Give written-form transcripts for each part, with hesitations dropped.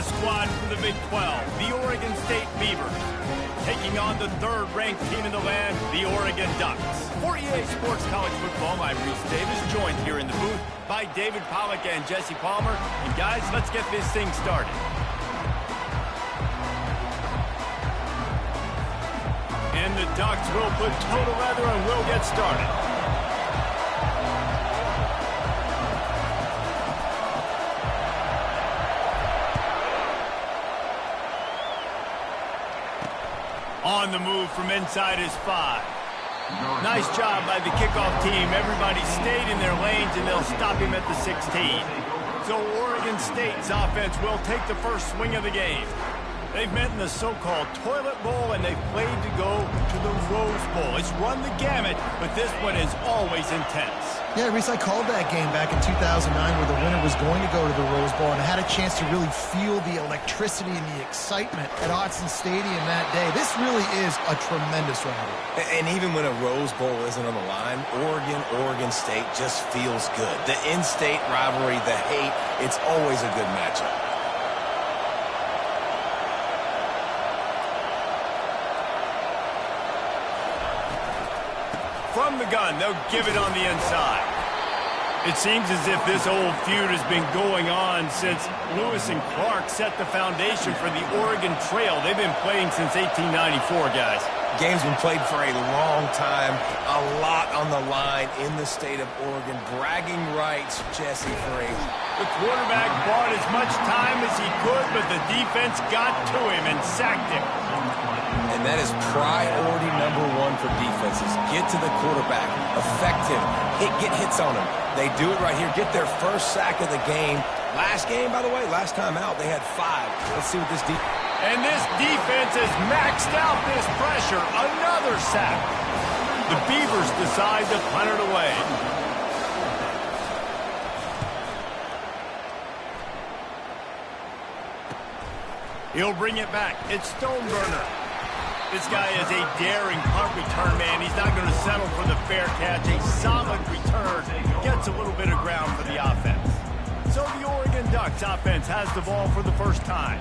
squad from the Big 12, the Oregon State Beavers, taking on the third-ranked team in the land, the Oregon Ducks. For EA Sports College Football, I'm Reese Davis, joined here in the booth by David Pollack and Jesse Palmer. And guys, let's get this thing started. And the Ducks will put toe to leather and will get started. On the move from inside his 5. Nice job by the kickoff team. Everybody stayed in their lanes, and they'll stop him at the 16. So Oregon State's offense will take the first swing of the game. They've met in the so-called toilet bowl, and they've played to go to the Rose Bowl. It's run the gamut, but this one is always intense. Yeah, Reese, I called that game back in 2009 where the winner was going to go to the Rose Bowl, and I had a chance to really feel the electricity and the excitement at Autzen Stadium that day. This really is a tremendous rivalry. And even when a Rose Bowl isn't on the line, Oregon State just feels good. The in-state rivalry, the hate, it's always a good matchup. From the gun, they'll give it on the inside. It seems as if this old feud has been going on since Lewis and Clark set the foundation for the Oregon Trail. They've been playing since 1894, guys. Game's been played for a long time, a lot on the line in the state of Oregon. Bragging rights, Jesse, for a... The quarterback bought as much time as he could, but the defense got to him and sacked him. And that is priority number one for defenses. Get to the quarterback. Effective. Get hits on him. They do it right here. Get their first sack of the game. Last game, by the way, last time out, they had 5. Let's see what this defense... And this defense has maxed out this pressure. Another sack. The Beavers decide to punt it away. He'll bring it back. It's Stoneburner. This guy is a daring punt return man. He's not going to settle for the fair catch. A solid return. Gets a little bit of ground for the offense. So the Oregon Ducks offense has the ball for the first time.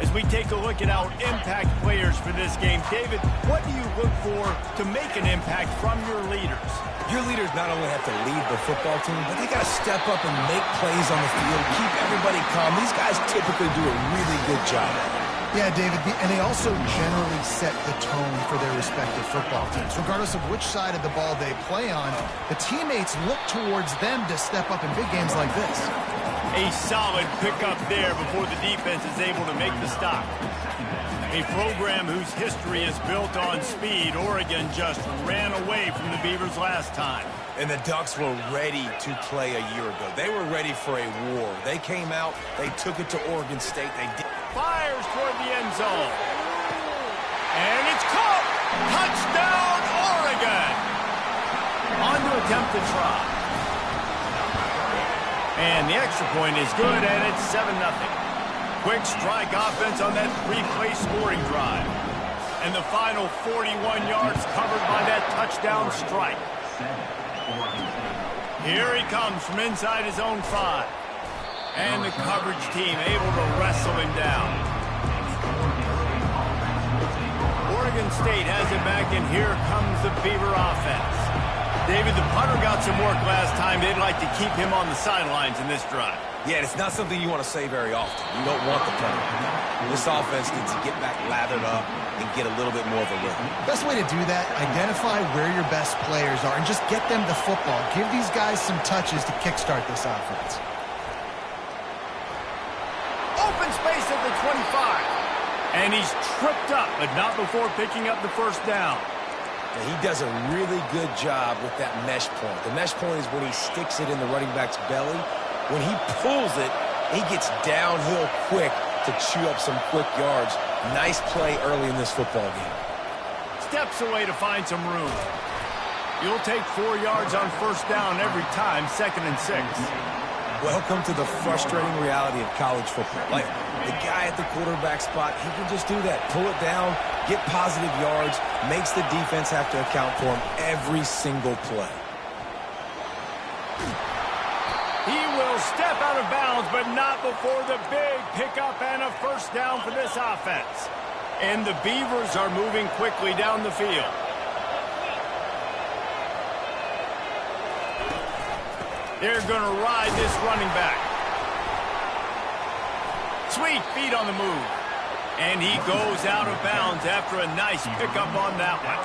As we take a look at our impact players for this game, David, what do you look for to make an impact from your leaders? Your leaders not only have to lead the football team, but they got to step up and make plays on the field, keep everybody calm. These guys typically do a really good job. Yeah, David, and they also generally set the tone for their respective football teams. Regardless of which side of the ball they play on, the teammates look towards them to step up in big games like this. A solid pickup there before the defense is able to make the stop. A program whose history is built on speed. Oregon just ran away from the Beavers last time. And the Ducks were ready to play a year ago. They were ready for a war. They came out, they took it to Oregon State. They did. Fires toward the end zone. And it's caught! Touchdown, Oregon! On to attempt the try. And the extra point is good, and it's 7-0. Quick strike offense on that 3-play scoring drive. And the final 41 yards covered by that touchdown strike. Here he comes from inside his own 5. And the coverage team able to wrestle him down. Oregon State has it back, and here comes the Beaver offense. David, the punter got some work last time. They'd like to keep him on the sidelines in this drive. Yeah, it's not something you want to say very often. You don't want the punter. This offense needs to get back lathered up and get a little bit more of a rhythm. Best way to do that, identify where your best players are and just get them the football. Give these guys some touches to kickstart this offense. Open space at the 25. And he's tripped up, but not before picking up the first down. Now, he does a really good job with that mesh point. The mesh point is when he sticks it in the running back's belly. When he pulls it, he gets downhill quick to chew up some quick yards. Nice play early in this football game. Steps away to find some room. You'll take 4 yards on first down every time, 2nd and 6. Welcome to the frustrating reality of college football. Like, the guy at the quarterback spot, he can just do that. Pull it down, get positive yards, makes the defense have to account for him every single play. He will step out of bounds, but not before the big pickup and a first down for this offense. And the Beavers are moving quickly down the field. They're going to ride this running back. Sweet feet on the move. And he goes out of bounds after a nice pickup on that one.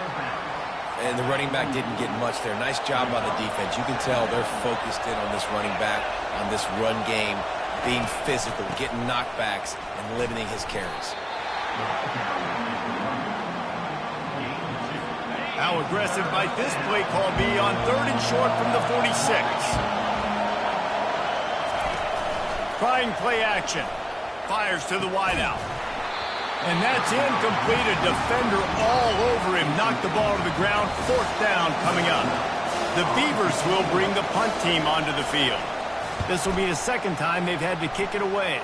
And the running back didn't get much there. Nice job by the defense. You can tell they're focused in on this running back, on this run game, being physical, getting knockbacks, and limiting his carries. How aggressive might this play call be on 3rd and short from the 46? Trying play action. Fires to the wideout. And that's incomplete. A defender all over him. Knocked the ball to the ground. 4th down coming up. The Beavers will bring the punt team onto the field. This will be the 2nd time they've had to kick it away.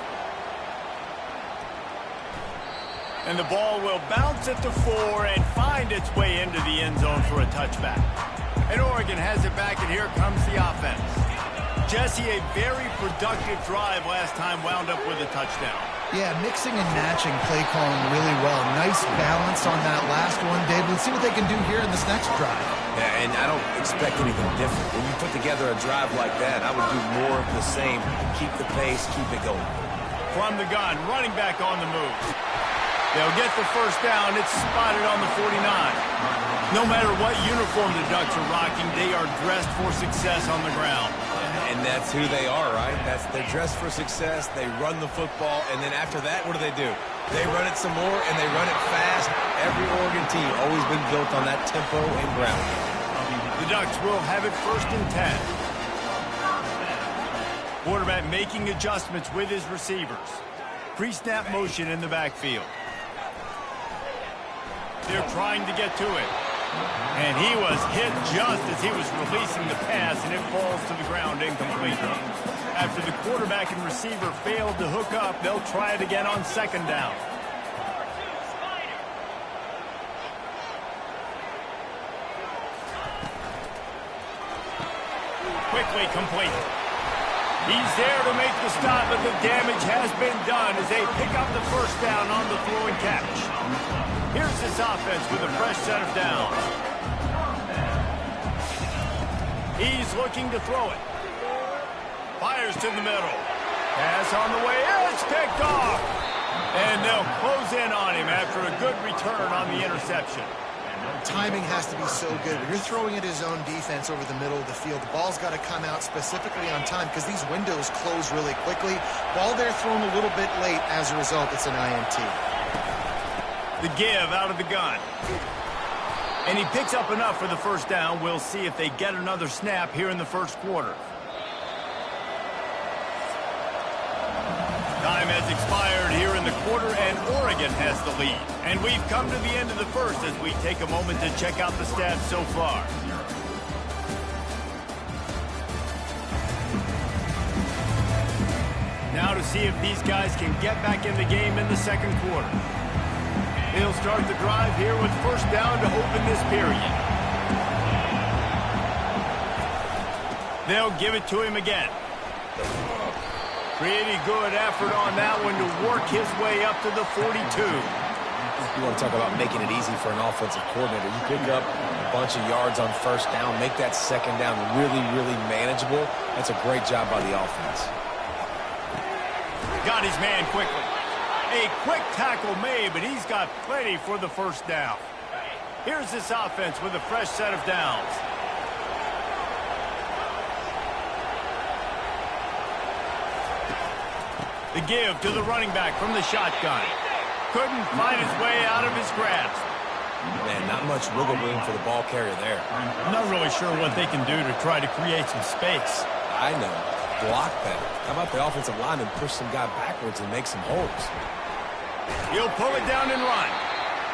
And the ball will bounce at the 4 and find its way into the end zone for a touchback. And Oregon has it back, and here comes the offense. Jesse, a very productive drive last time, wound up with a touchdown. Yeah, mixing and matching play calling really well. Nice balance on that last one, Dave. Let's see what they can do here in this next drive. Yeah, and I don't expect anything different. When you put together a drive like that, I would do more of the same. Keep the pace, keep it going. From the gun, running back on the move. They'll get the first down. It's spotted on the 49. No matter what uniform the Ducks are rocking, they are dressed for success on the ground. And that's who they are, right? They're dressed for success. They run the football, and then after that, what do? They run it some more, and they run it fast. Every Oregon team always been built on that tempo and ground game. The Ducks will have it 1st and 10. Quarterback making adjustments with his receivers. Pre-snap motion in the backfield. They're trying to get to it. And he was hit just as he was releasing the pass, and it falls to the ground incomplete. After the quarterback and receiver failed to hook up, they'll try it again on 2nd down. Quickly complete. He's there to make the stop, but the damage has been done as they pick up the first down on the throw and catch. Here's this offense with a fresh set of downs. He's looking to throw it. Fires to the middle. Pass on the way. It's picked off. And they'll close in on him after a good return on the interception. Timing has to be so good. When you're throwing at his own defense over the middle of the field, the ball's got to come out specifically on time because these windows close really quickly. Ball there thrown a little bit late. As a result, it's an INT. The give out of the gun. And he picks up enough for the first down. We'll see if they get another snap here in the 1st quarter. Time has expired here in the quarter, and Oregon has the lead. And we've come to the end of the 1st as we take a moment to check out the stats so far. Now to see if these guys can get back in the game in the 2nd quarter. He'll start the drive here with first down to open this period. They'll give it to him again. Pretty good effort on that one to work his way up to the 42. You want to talk about making it easy for an offensive coordinator. You pick up a bunch of yards on first down, make that 2nd down really, really manageable. That's a great job by the offense. Got his man quickly. A quick tackle made, but he's got plenty for the first down. Here's this offense with a fresh set of downs. The give to the running back from the shotgun. Couldn't find his way out of his grasp. Man, not much wiggle room for the ball carrier there. I'm not really sure what they can do to try to create some space. I know. Block better. How about the offensive lineman push some guy backwards and make some holes? He'll pull it down and run.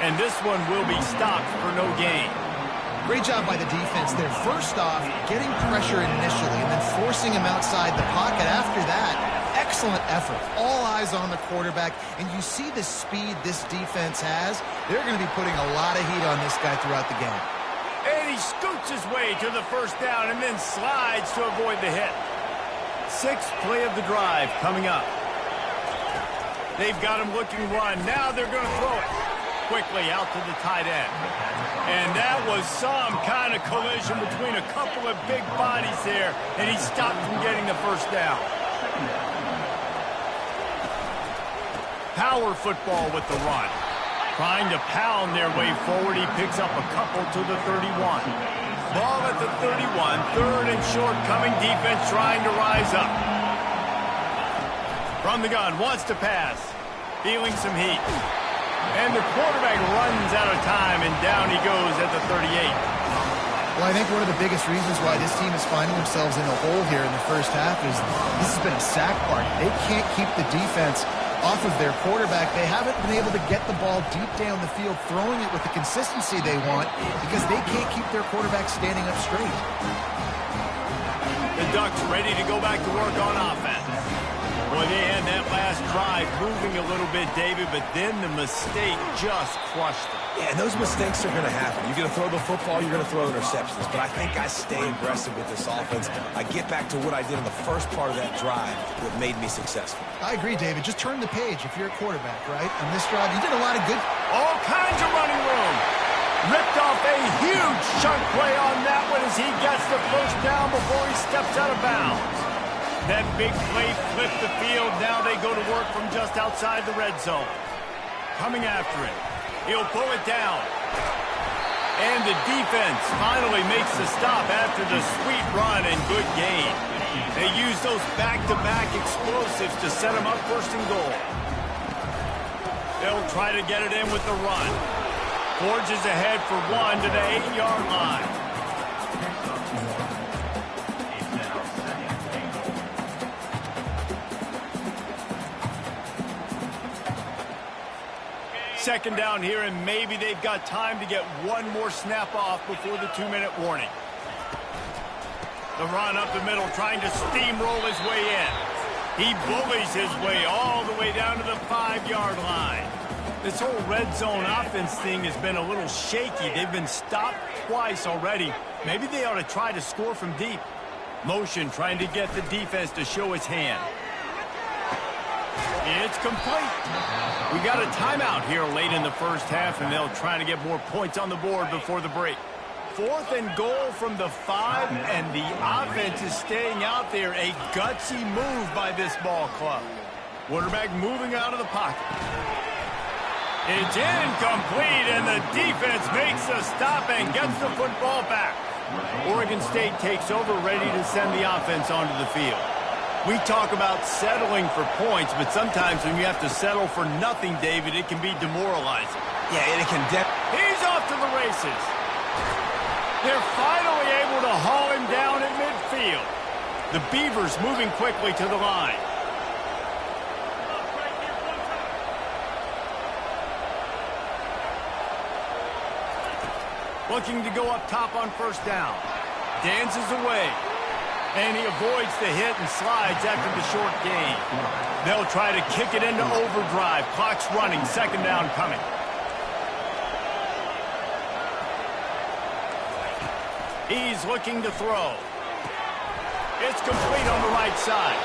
And this one will be stopped for no gain. Great job by the defense there. First off, getting pressure initially and then forcing him outside the pocket after that. Excellent effort. All eyes on the quarterback. And you see the speed this defense has. They're going to be putting a lot of heat on this guy throughout the game. And he scoots his way to the first down and then slides to avoid the hit. Sixth play of the drive coming up. They've got him looking run. Now they're going to throw it quickly out to the tight end. And that was some kind of collision between a couple of big bodies there, and he stopped from getting the first down. Power football with the run. Trying to pound their way forward. He picks up a couple to the 31. Ball at the 31. Third and short coming. Defense trying to rise up. From the gun. Wants to pass. Feeling some heat. And the quarterback runs out of time, and down he goes at the 38. Well, I think one of the biggest reasons why this team is finding themselves in a hole here in the first half is this has been a sack party. They can't keep the defense off of their quarterback. They haven't been able to get the ball deep down the field, throwing it with the consistency they want because they can't keep their quarterback standing up straight. The Ducks ready to go back to work on offense. Boy, they had that last drive moving a little bit, David, but then the mistake just crushed them. Yeah, and those mistakes are going to happen. You're going to throw the football, you're going to throw interceptions. But I think I stay aggressive with this offense. I get back to what I did in the first part of that drive that made me successful. I agree, David. Just turn the page if you're a quarterback, right? On this drive, you did a lot of good. All kinds of running room. Ripped off a huge chunk play on that one as he gets the first down before he steps out of bounds. That big play flipped the field. Now they go to work from just outside the red zone. Coming after it. He'll pull it down. And the defense finally makes the stop after the sweet run and good gain. They use those back-to-back explosives to set them up first and goal. They'll try to get it in with the run. Forges ahead for one to the 8-yard line. Second down here, and maybe they've got time to get one more snap off before the 2-minute warning. The run up the middle, trying to steamroll his way in. He bullies his way all the way down to the 5-yard line. This whole red zone offense thing has been a little shaky. They've been stopped twice already. Maybe they ought to try to score from deep. Motion trying to get the defense to show his hand. It's complete. We got a timeout here late in the first half, and they'll try to get more points on the board before the break. Fourth and goal from the 5, and the offense is staying out there. A gutsy move by this ball club. Quarterback moving out of the pocket. It's incomplete, and the defense makes a stop and gets the football back. Oregon State takes over, ready to send the offense onto the field. We talk about settling for points, but sometimes when you have to settle for nothing, David, it can be demoralizing. Yeah, and it can He's off to the races. They're finally able to haul him down at midfield. The Beavers moving quickly to the line. Looking to go up top on first down. Dances away. And he avoids the hit and slides after the short gain. They'll try to kick it into overdrive. Clock's running. Second down coming. He's looking to throw. It's complete on the right side.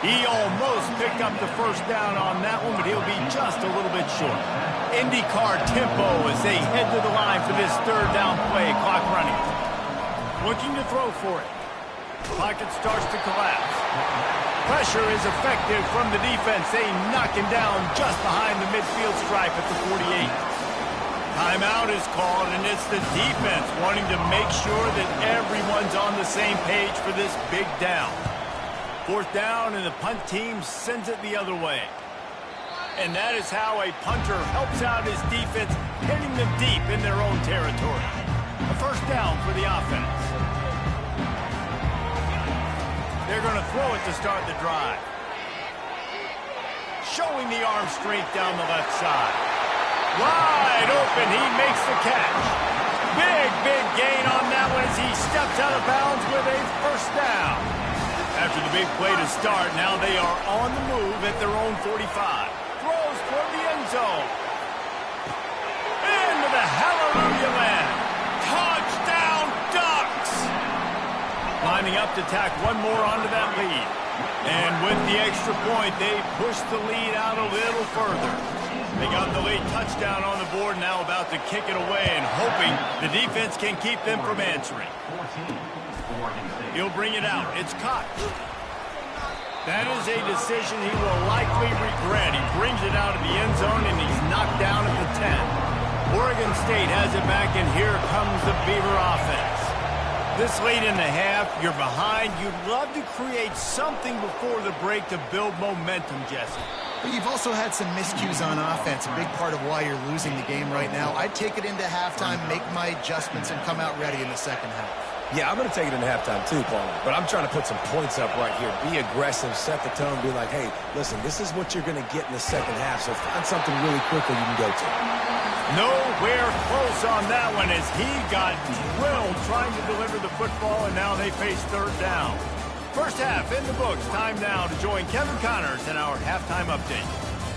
He almost picked up the first down on that one, but he'll be just a little bit short. IndyCar tempo as they head to the line for this third down play. Clock running. Looking to throw for it. Pocket starts to collapse. Pressure is effective from the defense. They knock him down just behind the midfield stripe at the 48. Timeout is called, and it's the defense wanting to make sure that everyone's on the same page for this big down. Fourth down, and the punt team sends it the other way. And that is how a punter helps out his defense, hitting them deep in their own territory. A first down for the offense. They're going to throw it to start the drive. Showing the arm strength down the left side. Wide open, he makes the catch. Big gain on that one as he steps out of bounds with a first down. After the big play to start, now they are on the move at their own 45. Throws toward the end zone. Into the hallelujah land. Touchdown, Ducks! Lining up to tack one more onto that lead. And with the extra point, they push the lead out a little further. They got the late touchdown on the board, now about to kick it away and hoping the defense can keep them from answering. He'll bring it out. It's caught. That is a decision he will likely regret. He brings it out of the end zone, and he's knocked down at the 10. Oregon State has it back, and here comes the Beaver offense. This late in the half, you're behind. You'd love to create something before the break to build momentum, Jesse. But you've also had some miscues on offense, a big part of why you're losing the game right now. I'd take it into halftime, make my adjustments, and come out ready in the second half. Yeah, I'm going to take it into halftime too, Paul. But I'm trying to put some points up right here. Be aggressive, set the tone, be like, hey, listen, this is what you're going to get in the second half, so find something really quickly you can go to. Nowhere close on that one as he got drilled trying to deliver the football, and now they face third down. First half in the books. Time now to join Kevin Connors in our halftime update.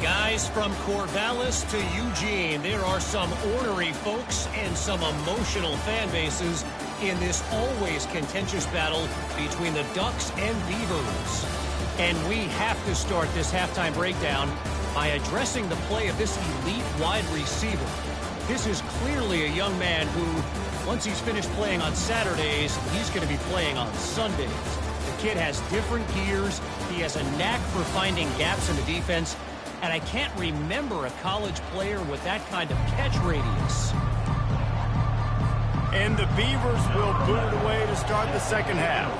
Guys, from Corvallis to Eugene, there are some ornery folks and some emotional fan bases in this always contentious battle between the Ducks and Beavers. And we have to start this halftime breakdown by addressing the play of this elite wide receiver. This is clearly a young man who, once he's finished playing on Saturdays, he's going to be playing on Sundays. The kid has different gears. He has a knack for finding gaps in the defense. And I can't remember a college player with that kind of catch radius. And the Beavers will boot it away to start the second half.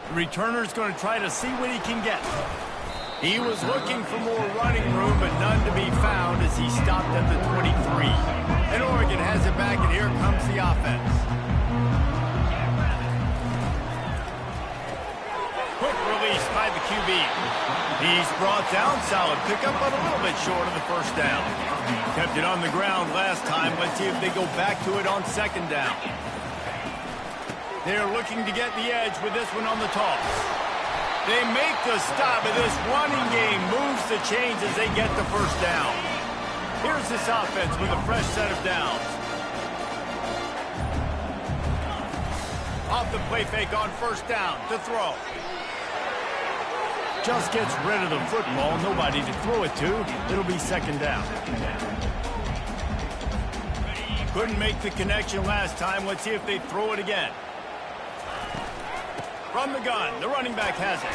The returner's going to try to see what he can get. He was looking for more running room, but none to be found as he stopped at the 23. And Oregon has it back, and here comes the offense. Quick release by the QB. He's brought down. Solid pickup, but a little bit short of the first down. Kept it on the ground last time. Let's see if they go back to it on second down. They're looking to get the edge with this one on the toss. They make the stop, and this running game moves the chains as they get the first down. Here's this offense with a fresh set of downs. Off the play fake on first down to throw. Just gets rid of the football. Nobody to throw it to. It'll be second down. Couldn't make the connection last time. Let's see if they throw it again. From the gun, the running back has it.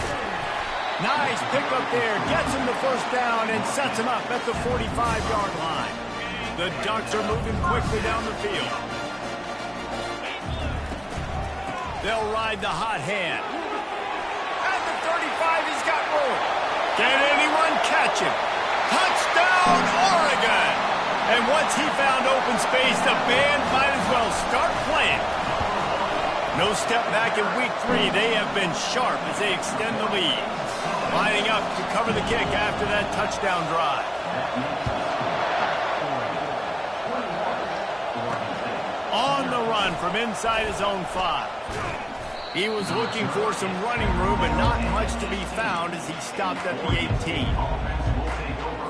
Nice pickup there. Gets him the first down and sets him up at the 45-yard line. The Ducks are moving quickly down the field. They'll ride the hot hand. At the 35, he's got room. Can anyone catch him? Touchdown, Oregon! And once he found open space, the band might as well start playing. No step back in week 3. They have been sharp as they extend the lead. Lining up to cover the kick after that touchdown drive. On the run from inside his own 5. He was looking for some running room, but not much to be found as he stopped at the 18.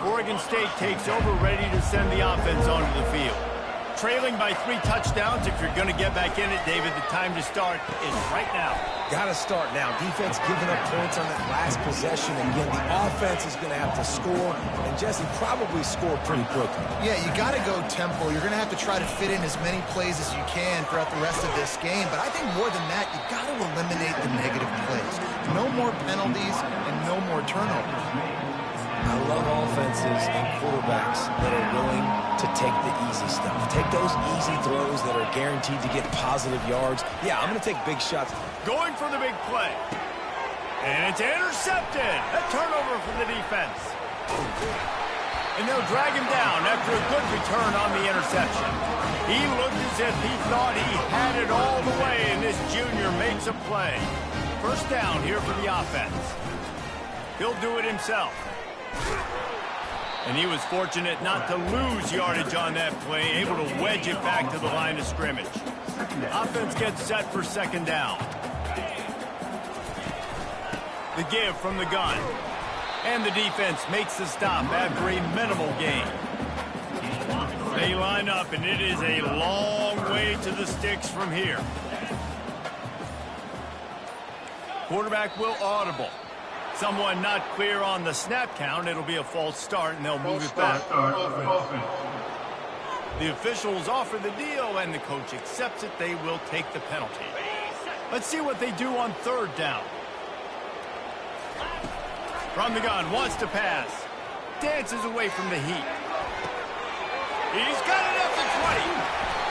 Oregon State takes over, ready to send the offense onto the field. Trailing by 3 touchdowns. If you're going to get back in it, David, the time to start is right now. Got to start now. Defense giving up points on that last possession. And again, the offense is going to have to score. And Jesse probably scored pretty quickly. Yeah, you got to go tempo. You're going to have to try to fit in as many plays as you can throughout the rest of this game. But I think more than that, you got to eliminate the negative plays. No more penalties and no more turnovers. I love offenses and quarterbacks that are willing to take the easy stuff. Take those easy throws that are guaranteed to get positive yards. Yeah, I'm going to take big shots. Going for the big play. And it's intercepted. A turnover for the defense. And they'll drag him down after a good return on the interception. He looked as if he thought he had it all the way, and this junior makes a play. First down here for the offense. He'll do it himself. And he was fortunate not to lose yardage on that play, able to wedge it back to the line of scrimmage. Offense gets set for second down. The give from the gun. And the defense makes the stop after a minimal gain. They line up, and it is a long way to the sticks from here. Quarterback will audible. Someone not clear on the snap count. It'll be a false start, and they'll move it back. The officials offer the deal, and the coach accepts it. They will take the penalty. Let's see what they do on third down. From the gun, wants to pass. Dances away from the heat. He's got it up to 20.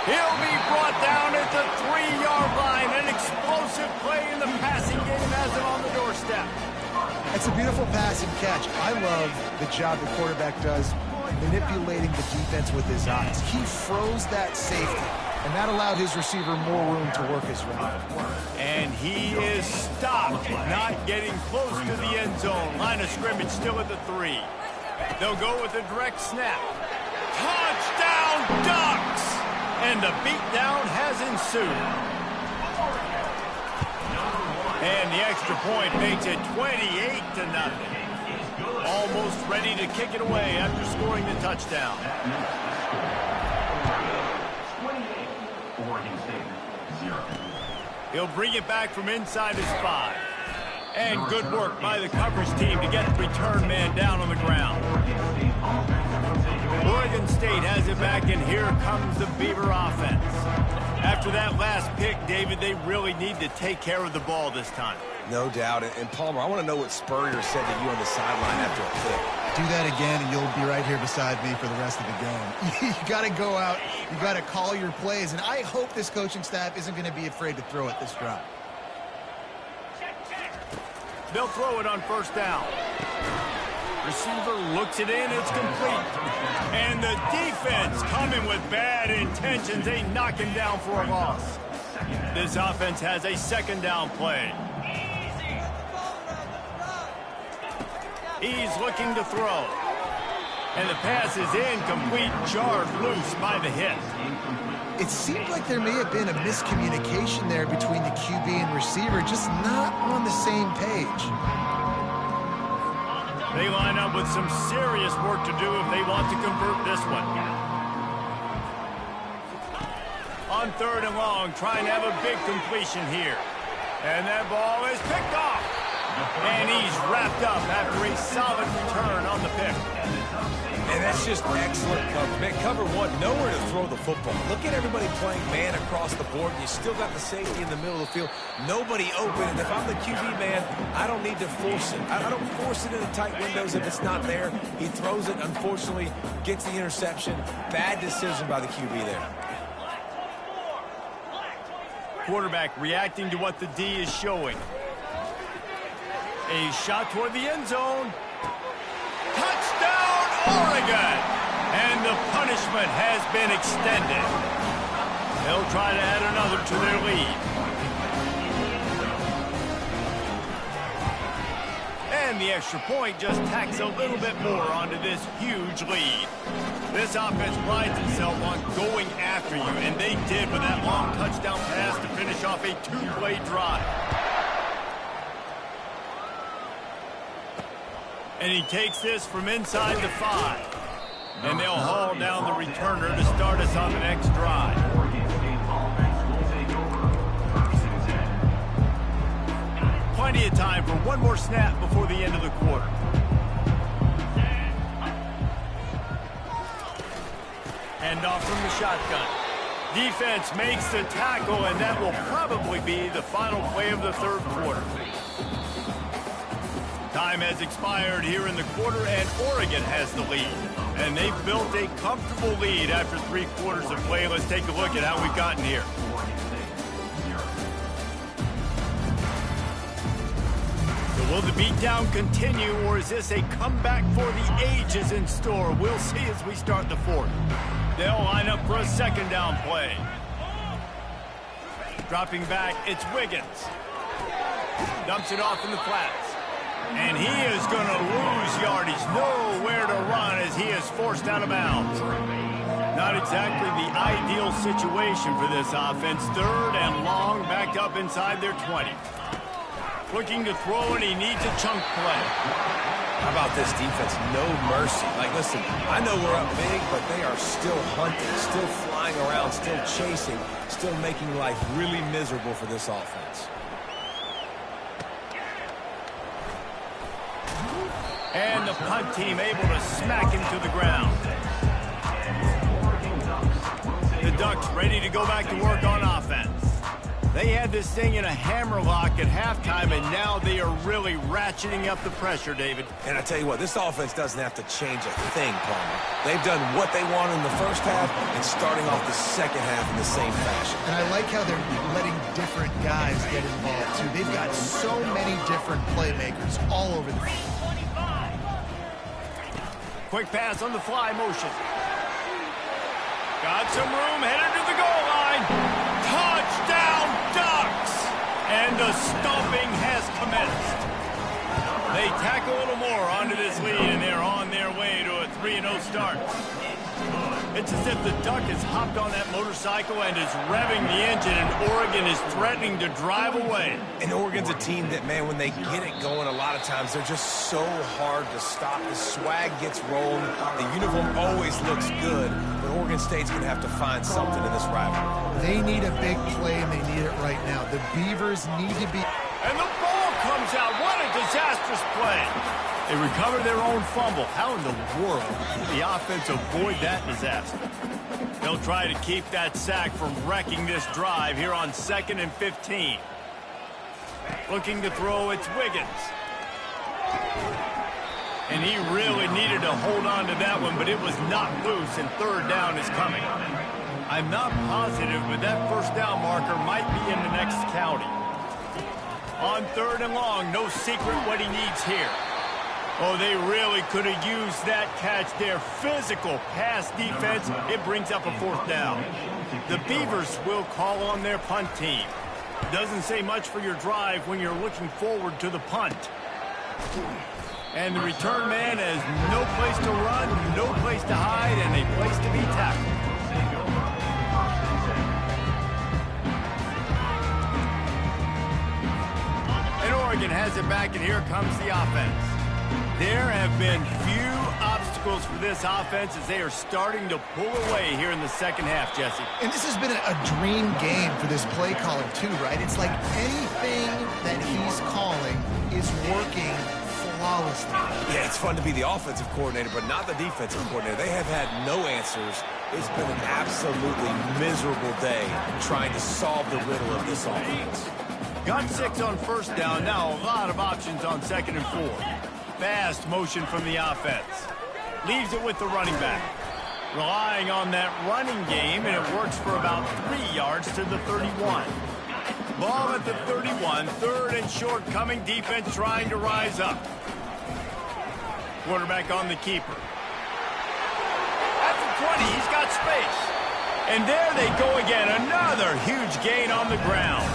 He'll be brought down at the 3-yard line. An explosive play in the passing game has him on the doorstep. It's a beautiful pass and catch. I love the job the quarterback does manipulating the defense with his eyes. He froze that safety, and that allowed his receiver more room to work his route. And he is stopped, not getting close to the end zone. Line of scrimmage still at the 3. They'll go with a direct snap. Touchdown, Ducks! And the beatdown has ensued. And the extra point makes it 28-0. Almost ready to kick it away after scoring the touchdown. He'll bring it back from inside his 5. And good work by the coverage team to get the return man down on the ground. Oregon State has it back, and here comes the Beaver offense. After that last pick, David, they really need to take care of the ball this time. No doubt. And Palmer, I want to know what Spurrier said to you on the sideline after a pick. Do that again, and you'll be right here beside me for the rest of the game. You got to go out. You got to call your plays, and I hope this coaching staff isn't going to be afraid to throw it this drive. They'll throw it on first down. Receiver looks it in. It's complete. And the defense coming with bad intentions. They knock him down for a loss. This offense has a second down play. He's looking to throw. And the pass is incomplete, jarred loose by the hit. It seemed like there may have been a miscommunication there between the QB and receiver, just not on the same page. They line up with some serious work to do if they want to convert this one. On third and long, trying to have a big completion here. And that ball is picked off. And he's wrapped up after a solid return on the pick. And that's just excellent coverage. Man, cover one, nowhere to throw the football. Look at everybody playing man across the board. You still got the safety in the middle of the field. Nobody open. And if I'm the QB man, I don't need to force it. I don't force it into tight windows if it's not there. He throws it, unfortunately, gets the interception. Bad decision by the QB there. Quarterback reacting to what the D is showing. A shot toward the end zone. Touchdown, Oregon! And the punishment has been extended. They'll try to add another to their lead. And the extra point just tacks a little bit more onto this huge lead. This offense prides itself on going after you, and they did with that long touchdown pass to finish off a 2-play drive. And he takes this from inside the 5. And they'll haul down the returner to start us on the next drive. Plenty of time for one more snap before the end of the quarter. Hand off from the shotgun. Defense makes the tackle, and that will probably be the final play of the third quarter. Time has expired here in the quarter, and Oregon has the lead. And they've built a comfortable lead after 3 quarters of play. Let's take a look at how we've gotten here. So will the beatdown continue, or is this a comeback for the ages in store? We'll see as we start the fourth. They'll line up for a second down play. Dropping back, it's Wiggins. Dumps it off in the flats. And he is going to lose yardage. Nowhere to run as he is forced out of bounds. Not exactly the ideal situation for this offense. Third and long, backed up inside their 20. Looking to throw, and he needs a chunk play. How about this defense? No mercy. Like, listen, I know we're up big, but they are still hunting, still flying around, still chasing, still making life really miserable for this offense. And the punt team able to smack him to the ground. The Ducks ready to go back to work on offense. They had this thing in a hammerlock at halftime, and now they are really ratcheting up the pressure, David. And I tell you what, this offense doesn't have to change a thing, Palmer. They've done what they wanted in the first half and starting off the second half in the same fashion. And I like how they're letting different guys get involved, too. They've got so many different playmakers all over the field. Quick pass on the fly motion. Got some room, headed to the goal line. Touchdown, Ducks! And the stomping has commenced. They tack a little more onto this lead, and they're on their way to a 3-0 start. It's as if the Duck has hopped on that motorcycle and is revving the engine, and Oregon is threatening to drive away. And Oregon's a team that, man, when they get it going, a lot of times they're just so hard to stop. The swag gets rolled. The uniform always looks good. But Oregon State's going to have to find something in this rivalry. They need a big play, and they need it right now. The Beavers need to be... And the ball comes out. What a disastrous play. They recover their own fumble. How in the world did the offense avoid that disaster? They'll try to keep that sack from wrecking this drive here on 2nd and 15. Looking to throw, it's Wiggins. And he really needed to hold on to that one, but it was not loose, and 3rd down is coming. I'm not positive, but that 1st down marker might be in the next county. On 3rd and long, no secret what he needs here. Oh, they really could have used that catch there. Physical pass defense. It brings up a 4th down. The Beavers will call on their punt team. Doesn't say much for your drive when you're looking forward to the punt. And the return man has no place to run, no place to hide, and a place to be tackled. And Oregon has it back, and here comes the offense. There have been few obstacles for this offense as they are starting to pull away here in the 2nd half, Jesse. And this has been a dream game for this play caller, too, right? It's like anything that he's calling is working flawlessly. Yeah, it's fun to be the offensive coordinator, but not the defensive coordinator. They have had no answers. It's been an absolutely miserable day trying to solve the riddle of this offense. Got 6 on 1st down. Now a lot of options on 2nd and 4. Fast motion from the offense. Leaves it with the running back. Relying on that running game, and it works for about 3 yards to the 31. Ball at the 31. 3rd and short coming. Defense trying to rise up. Quarterback on the keeper. At the 20, he's got space. And there they go again. Another huge gain on the ground.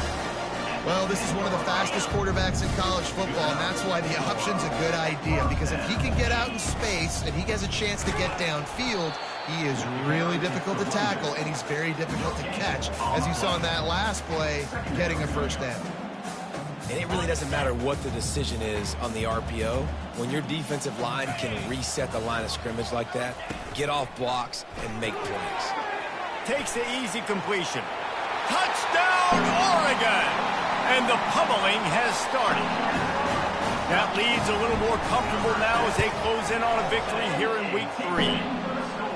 Well, this is one of the fastest quarterbacks in college football, and that's why the option's a good idea, because if he can get out in space and he has a chance to get downfield, he is really difficult to tackle, and he's very difficult to catch, as you saw in that last play, getting a 1st down. And it really doesn't matter what the decision is on the RPO. When your defensive line can reset the line of scrimmage like that, get off blocks and make plays. Takes the easy completion. Touchdown, Oregon! And the pummeling has started. That leads a little more comfortable now as they close in on a victory here in week 3.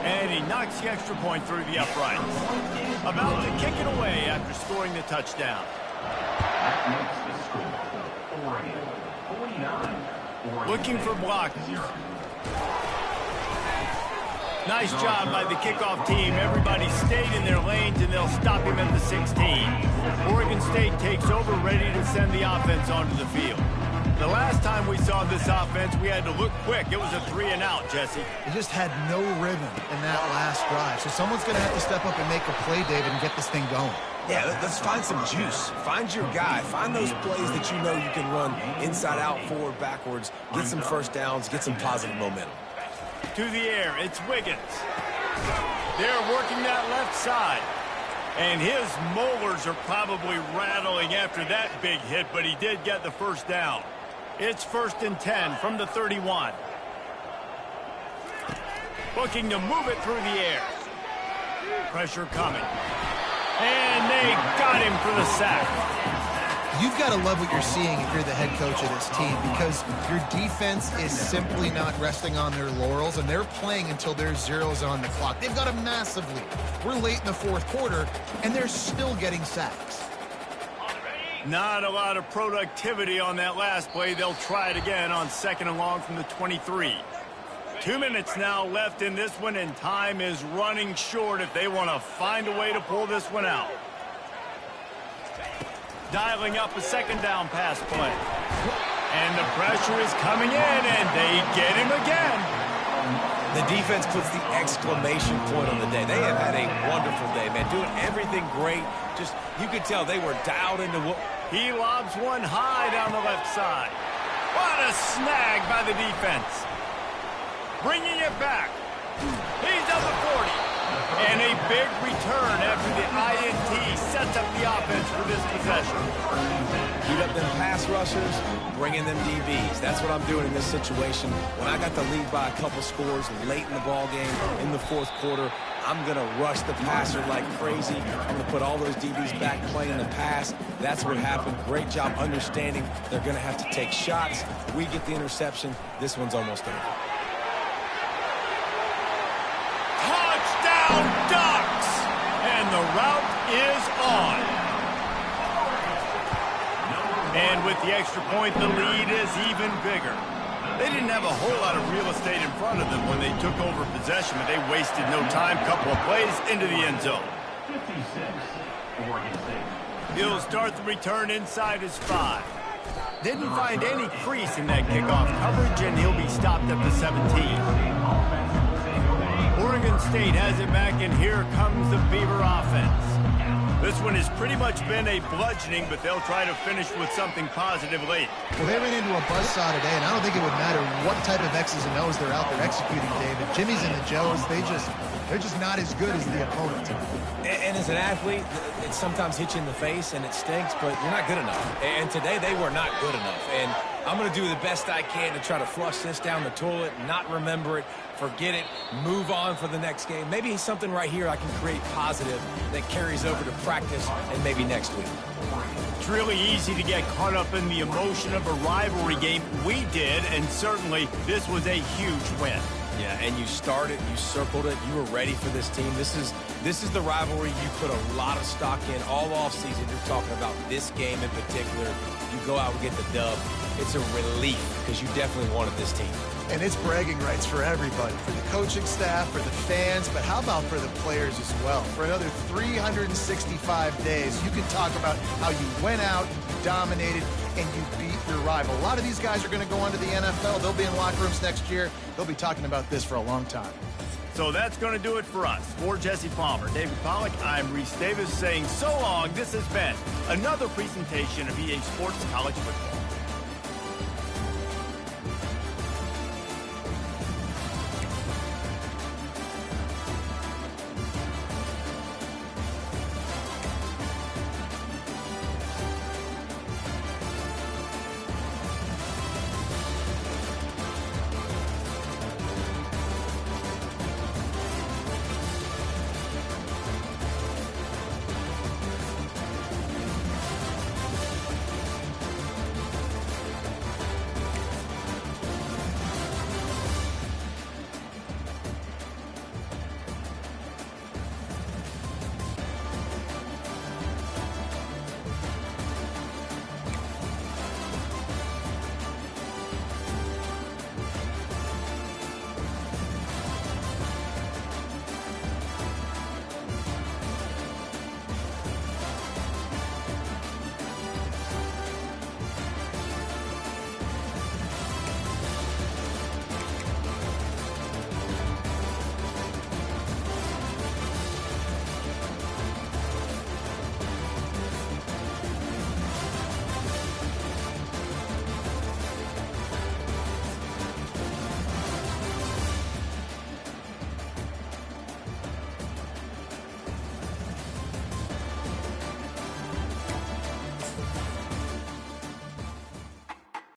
And he knocks the extra point through the uprights. About to kick it away after scoring the touchdown. Looking for blockers. Nice job by the kickoff team. Everybody stayed in their lanes, and they'll stop him at the 16. Oregon State takes over, ready to send the offense onto the field. The last time we saw this offense, we had to look quick. It was a 3-and-out, Jesse. They just had no rhythm in that last drive. So someone's going to have to step up and make a play, David, and get this thing going. Yeah, let's find some juice. Find your guy. Find those plays that you know you can run inside out, forward, backwards. Get some 1st downs. Get some positive momentum. To the air, it's Wiggins. They're working that left side. And his molars are probably rattling after that big hit, but he did get the 1st down. It's 1st and 10 from the 31. Looking to move it through the air. Pressure coming. And they got him for the sack. You've got to love what you're seeing if you're the head coach of this team, because your defense is simply not resting on their laurels, and they're playing until there's zeros on the clock. They've got a massive lead. We're late in the fourth quarter, and they're still getting sacks. Not a lot of productivity on that last play. They'll try it again on 2nd and long from the 23. 2 minutes now left in this one, and time is running short if they want to find a way to pull this one out. Dialing up a 2nd down pass play. And the pressure is coming in, and they get him again. The defense puts the exclamation point on the day. They have had a wonderful day, man. Doing everything great. Just, you could tell they were dialed into what... He lobs one high down the left side. What a snag by the defense. Bringing it back. He's up the 40. And a big return after the INT sets up the offense for this possession. Beat up them pass rushers, bring in them DBs. That's what I'm doing in this situation. When I got the lead by a couple scores late in the ball game, in the fourth quarter, I'm going to rush the passer like crazy. I'm going to put all those DBs back playing the pass. That's what happened. Great job understanding they're going to have to take shots. We get the interception. This one's almost over. Touchdown Ducks! And the route is on. And with the extra point, the lead is even bigger. They didn't have a whole lot of real estate in front of them when they took over possession, but they wasted no time. Couple of plays into the end zone. He'll start the return inside his 5. Didn't find any crease in that kickoff coverage, and he'll be stopped at the 17. Oregon State has it back, and here comes the Beaver offense. This one has pretty much been a bludgeoning, but they'll try to finish with something positive late. Well, they ran into a buzzsaw today, and I don't think it would matter what type of X's and O's they're out there executing, David. Jimmy's and the Joes, they're just not as good as the opponent. And as an athlete, it sometimes hits you in the face, and it stinks, but you're not good enough. And today, they were not good enough. And I'm going to do the best I can to try to flush this down the toilet, not remember it, forget it, move on for the next game. Maybe something right here I can create positive that carries over to practice and maybe next week. It's really easy to get caught up in the emotion of a rivalry game. We did, and certainly this was a huge win. Yeah, and you started, you circled it, you were ready for this team. This is the rivalry you put a lot of stock in all offseason. You're talking about this game in particular. You go out and get the dub. It's a relief because you definitely wanted this team. And it's bragging rights for everybody, for the coaching staff, for the fans, but how about for the players as well? For another 365 days, you can talk about how you went out, you dominated, and you beat your rival. A lot of these guys are going to go on to the NFL. They'll be in locker rooms next year. They'll be talking about this for a long time. So that's going to do it for us. For Jesse Palmer, David Pollack, I'm Reese Davis saying so long. This has been another presentation of EA Sports College Football.